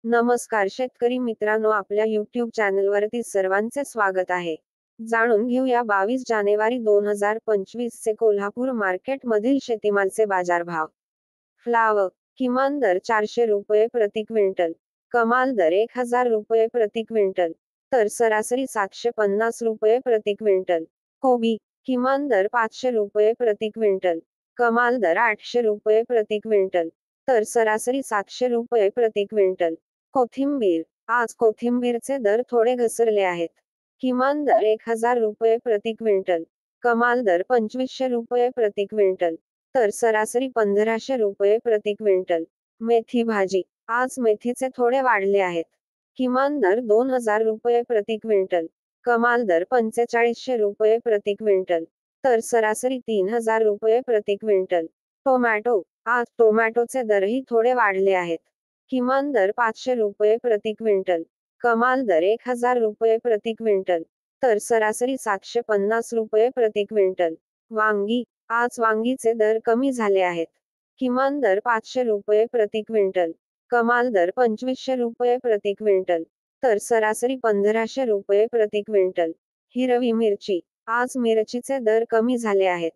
नमस्कार शेतकरी मित्रांनो, आपल्या YouTube चॅनलवरती सर्वांचे स्वागत आहे. जाणून घेऊया 22 जानेवारी 2025 चे कोल्हापूर मार्केट मधील शेतीमालचे बाजारभाव. फ्लावर किमान दर 400 रुपये प्रति क्विंटल, कमाल दर 1000 रुपये प्रति क्विंटल, तर सरासरी 750 रुपये प्रति क्विंटल. कोबी किमान दर 500 रुपये प्रति क्विंटल, कमाल दर 800 रुपये प्रति क्विंटल, तर सरासरी 700 रुपये प्रति क्विंटल. कोथिंबीर आज कोथिंबीरचे दर थोडे घसरले आहेत. किमान दर 1000 रुपये प्रति क्विंटल, कमाल दर 2500 रुपये प्रति क्विंटल, तर सरासरी 1500 रुपये प्रति क्विंटल. मेथी भाजी आज मेथीचे थोडे वाढले आहेत. किमान दर 2000 रुपये प्रति क्विंटल, कमाल दर 4500 रुपये प्रति क्विंटल, तर सरासरी 3000 रुपये प्रति क्विंटल. टोमॅटो आज टोमॅटोचे दरही थोडे वाढले आहेत. किमान दर 500 रुपये प्रति क्विंटल, कमाल दर 1000 रुपये प्रति क्विंटल, तर सरासरी 750 रुपये प्रति क्विंटल. वांगी आज वांगीचे दर कमी झाले आहेत. किमान दर 500 रुपये प्रति क्विंटल, कमाल दर 2500 रुपये प्रति क्विंटल, तर सरासरी 1500 रुपये प्रति क्विंटल. हिरवी मिरची आज मिरचीचे दर कमी झाले आहेत.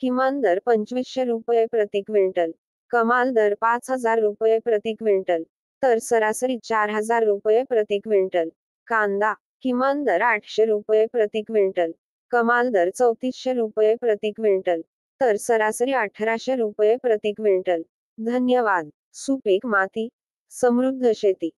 किमान दर 2500 रुपये प्रति क्विंटल, कमाल दर 5000 रुपये प्रति क्विंटल, तर सरासरी 4000 रुपये प्रति क्विंटल. कांदा किमान दर 800 रुपये प्रति क्विंटल, कमाल दर 3400 रुपये प्रति क्विंटल, तर सरासरी 1800 रुपये प्रति क्विंटल. धन्यवाद. सुपीक माती समृद्ध शेती.